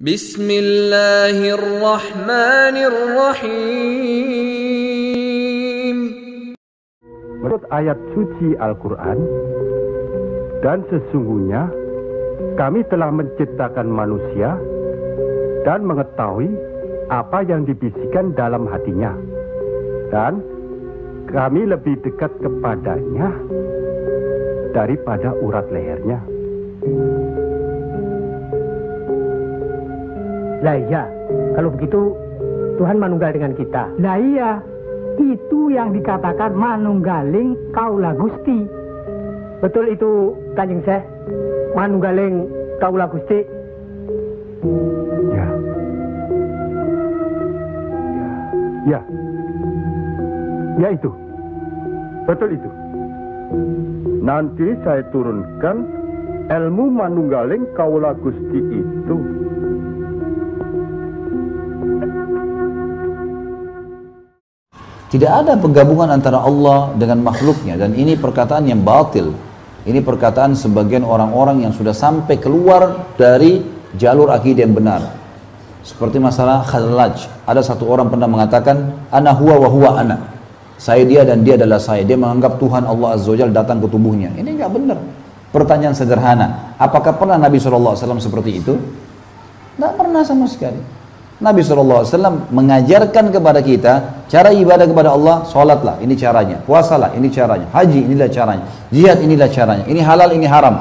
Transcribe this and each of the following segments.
Bismillahirrahmanirrahim. Menurut ayat suci Al-Quran, dan sesungguhnya kami telah menciptakan manusia dan mengetahui apa yang dibisikkan dalam hatinya, dan kami lebih dekat kepadanya daripada urat lehernya. Lah iya, kalau begitu Tuhan manunggal dengan kita. Lah iya, itu yang dikatakan manunggaling kaula Gusti. Betul itu, Kanjeng Syekh, manunggaling kaula Gusti. Ya. Ya. Ya itu. Betul itu. Nanti saya turunkan ilmu manunggaling kaula Gusti itu. Tidak ada penggabungan antara Allah dengan makhluknya, dan ini perkataan yang batil. Ini perkataan sebagian orang-orang yang sudah sampai keluar dari jalur akidah yang benar. Seperti masalah Khallaj. Ada satu orang pernah mengatakan, ana huwa wa huwa ana. Saya dia dan dia adalah saya. Dia menganggap Tuhan Allah Azza wa Jalla datang ke tubuhnya. Ini enggak benar. Pertanyaan sederhana, apakah pernah Nabi SAW seperti itu? Tidak pernah sama sekali. Nabi SAW mengajarkan kepada kita cara ibadah kepada Allah. Sholatlah, ini caranya. Puasalah, ini caranya. Haji, inilah caranya. Jihad, inilah caranya. Ini halal, ini haram.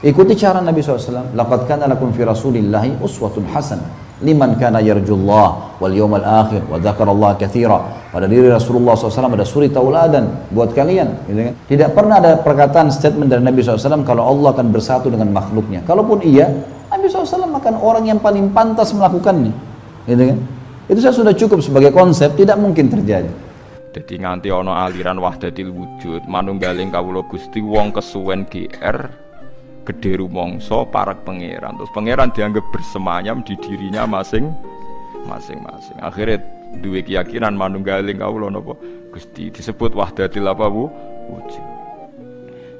Ikuti cara Nabi SAW. Laqad kana lakum fi rasulillahi uswatun hasanah liman kana yarjullah wal yawmal akhir wa dzakarallaha katsira. Pada diri Rasulullah SAW ada suri tauladan buat kalian. Gitu kan? Tidak pernah ada perkataan statement dari Nabi SAW kalau Allah akan bersatu dengan makhluknya. Kalaupun iya, Nabi SAW akan orang yang paling pantas melakukannya. Gitu kan? Itu saya sudah cukup sebagai konsep, tidak mungkin terjadi. Jadi nganti ono aliran wahdatil wujud, manunggaling kawula Gusti wong kesuwen GR gede rumangsa parak pangeran. Terus pangeran dianggap bersemayam di dirinya masing-masing. Akhirnya duwe keyakinan manunggaling kawula napa Gusti disebut wahdatil apa wujud.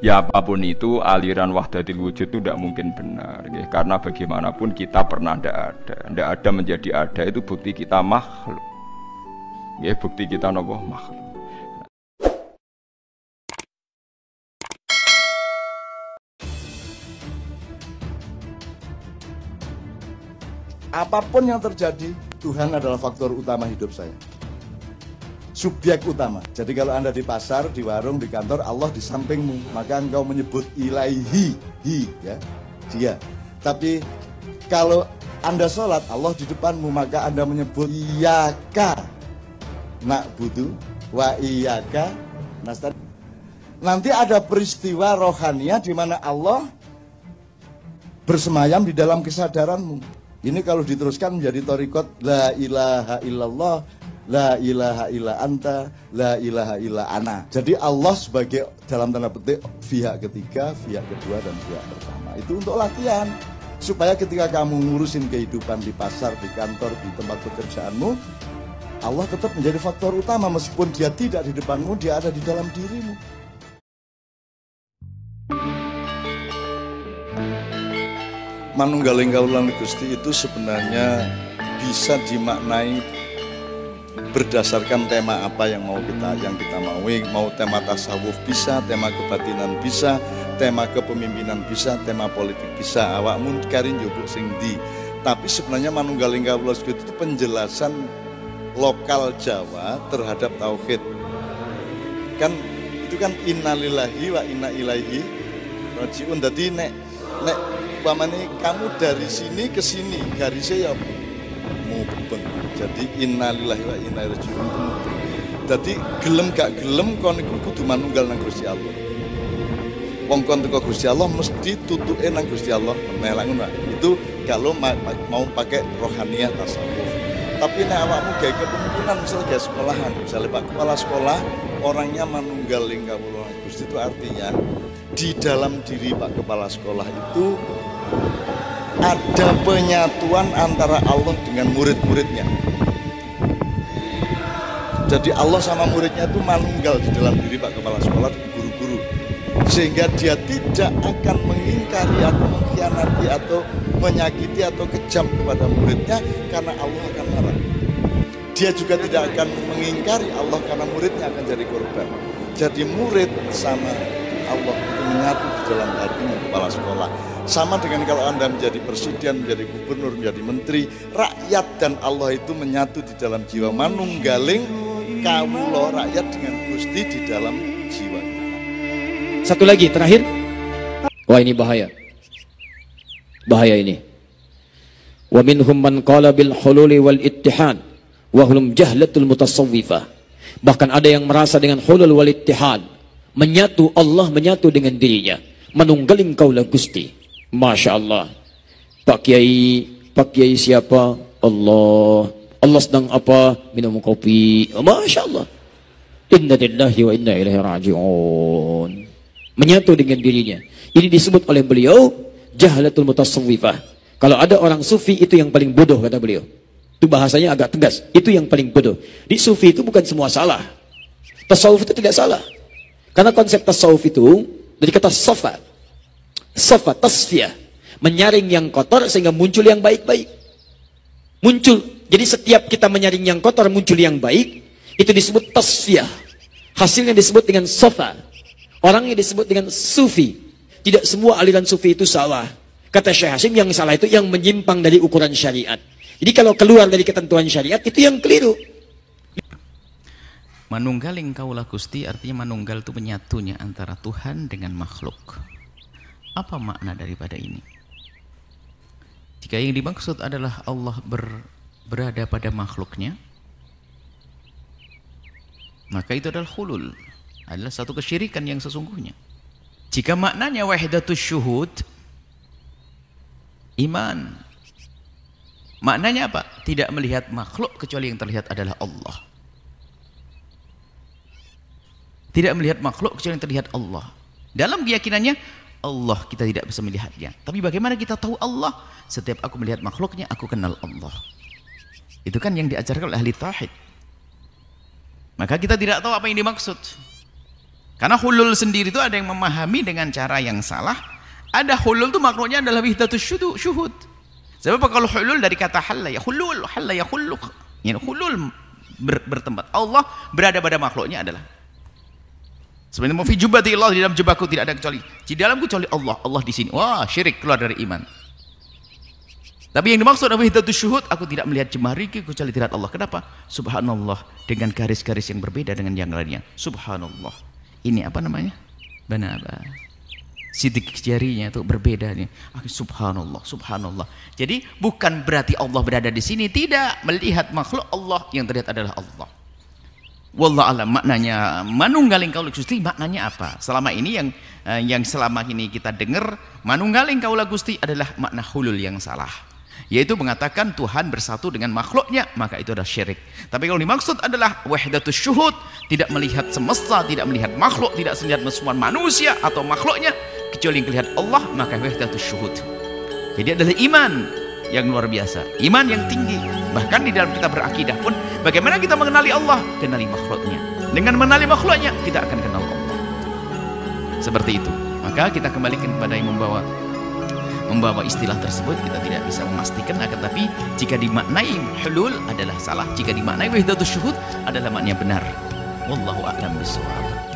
Ya apapun itu, aliran wahdatil wujud itu tidak mungkin benar ya. Karena bagaimanapun kita pernah tidak ada menjadi ada, itu bukti kita makhluk ya, bukti kita nopo makhluk. Apapun yang terjadi, Tuhan adalah faktor utama hidup saya, subjek utama. Jadi kalau Anda di pasar, di warung, di kantor, Allah di sampingmu, maka engkau menyebut ilaihi, ya, dia. Tapi kalau Anda sholat, Allah di depanmu, maka Anda menyebut iyyaka na'budu wa iyyaka nasta'in. Nanti ada peristiwa rohaniah di mana Allah bersemayam di dalam kesadaranmu. Ini kalau diteruskan menjadi thariqat la ilaha illallah, la ilaha illa anta, la ilaha illa ana. Jadi Allah sebagai dalam tanda petik pihak ketiga, pihak kedua, dan pihak pertama. Itu untuk latihan, supaya ketika kamu ngurusin kehidupan di pasar, di kantor, di tempat pekerjaanmu, Allah tetap menjadi faktor utama. Meskipun dia tidak di depanmu, dia ada di dalam dirimu. Manunggaling Kaulan Gusti itu sebenarnya bisa dimaknai berdasarkan tema apa yang kita mau tema tasawuf bisa, tema kebatinan bisa, tema kepemimpinan bisa, tema politik bisa. Awakmu kari njupuk sing ndi. Tapi sebenarnya manunggaling kawula itu penjelasan lokal Jawa terhadap tauhid. Kan itu kan innalillahi wa inna ilaihi rajiun. Dadi nek umpamane kamu dari sini ke sini garisnya ya mubeng. Jadi innalillahi wa inna ilaihi rajiun. Jadi gelem gak gelem kon iku kudu manunggal nang Gusti Allah. Wong kon teko Gusti Allah mesti tutuke nang Gusti Allah. Nah ngono. Itu kalau mau pakai rohaniah tasawuf. Tapi nek awakmu gawe kepemimpinan misalnya gawe sekolahan, misalnya Pak Kepala Sekolah orangnya manunggaling kawula Gusti, itu artinya di dalam diri Pak Kepala Sekolah itu ada penyatuan antara Allah dengan murid-muridnya. Jadi Allah sama muridnya itu manunggal di dalam diri Pak Kepala Sekolah, guru-guru, sehingga dia tidak akan mengingkari atau mengkhianati atau menyakiti atau kejam kepada muridnya, karena Allah akan marah. Dia juga tidak akan mengingkari Allah karena muridnya akan jadi korban. Jadi murid sama Allah itu menyatu di dalam hatinya kepala sekolah. Sama dengan kalau Anda menjadi presiden, menjadi gubernur, menjadi menteri, rakyat dan Allah itu menyatu di dalam jiwa. Manunggaling kawula rakyat dengan Gusti di dalam jiwa kita. Satu lagi terakhir. Wah, ini bahaya. Bahaya ini. Wa minhum man qala bil hululi wal ittihad wa hum jahlatul mutasawwifah. Bahkan ada yang merasa dengan hulul wal ittihad, menyatu Allah menyatu dengan dirinya, manunggaling kaulah Gusti. Masya Allah. Pak Kiai siapa? Allah. Allah sedang apa? Minum kopi. Masya Allah. Inna lillahi wa inna ilaihi raji'un. Menyatu dengan dirinya. Ini disebut oleh beliau jahlatul mutasawwifah. Kalau ada orang sufi itu yang paling bodoh, kata beliau. Itu bahasanya agak tegas. Itu yang paling bodoh. Di sufi itu bukan semua salah. Tasawuf itu tidak salah. Karena konsep tasawuf itu dari kata safa. Safa, tasfiyah. Menyaring yang kotor sehingga muncul yang baik-baik. Muncul. Jadi setiap kita menyaring yang kotor muncul yang baik, itu disebut tasfiyah. Hasilnya disebut dengan safa. Orangnya disebut dengan sufi. Tidak semua aliran sufi itu salah. Kata Syekh Hasim, yang salah itu yang menyimpang dari ukuran syariat. Jadi kalau keluar dari ketentuan syariat, itu yang keliru. Manunggaling kaulah Gusti artinya manunggal itu menyatunya antara Tuhan dengan makhluk. Apa makna daripada ini? Jika yang dimaksud adalah Allah berada pada makhluknya, maka itu adalah hulul, adalah satu kesyirikan yang sesungguhnya. Jika maknanya wahdatus syuhud, iman, maknanya apa? Tidak melihat makhluk kecuali yang terlihat adalah Allah. Tidak melihat makhluk kecuali yang terlihat Allah. Dalam keyakinannya Allah kita tidak bisa melihatnya. Tapi bagaimana kita tahu Allah? Setiap aku melihat makhluknya, aku kenal Allah. Itu kan yang diajarkan oleh ahli tauhid. Maka kita tidak tahu apa yang dimaksud. Karena hulul sendiri itu ada yang memahami dengan cara yang salah. Ada hulul itu maknanya adalah wahdatus syuhud. Sebab kalau hulul dari kata halla ya hulul, halla ya huluk. Ya, hulul bertempat. Allah berada pada makhluknya adalah sebenarnya mau fi jubati Allah, di dalam jubahku tidak ada kecuali. Di dalamku kecuali Allah. Allah di sini. Wah, syirik, keluar dari iman. Tapi yang dimaksud adalah wahdatus syuhud, aku tidak melihat jemariku kecuali tidak Allah. Kenapa? Subhanallah, dengan garis-garis yang berbeda dengan yang lainnya. Subhanallah. Ini apa namanya? Banaba. Sidik jarinya itu berbeda nih. Subhanallah, subhanallah. Jadi bukan berarti Allah berada di sini, tidak. Melihat makhluk Allah, yang terlihat adalah Allah. Wallah alam, maknanya manunggaling kaulah Gusti maknanya apa? Selama ini yang selama ini kita dengar manunggaling kaulah Gusti adalah makna hulul yang salah, yaitu mengatakan Tuhan bersatu dengan makhluknya, maka itu adalah syirik. Tapi kalau dimaksud adalah wahdatus syuhud, tidak melihat semesta, tidak melihat makhluk, tidak melihat semua manusia atau makhluknya kecuali yang melihat Allah, maka wahdatus syuhud. Jadi adalah iman yang luar biasa, iman yang tinggi. Bahkan di dalam kita berakidah pun, bagaimana kita mengenali Allah? Kenali makhluknya. Dengan mengenali makhluknya, kita akan kenal Allah. Seperti itu. Maka kita kembalikan kepada yang membawa istilah tersebut, kita tidak bisa memastikan, akan tapi jika dimaknai hulul adalah salah, jika dimaknai wahdatus syuhud adalah maknanya benar. Wallahu a'lam bishawab.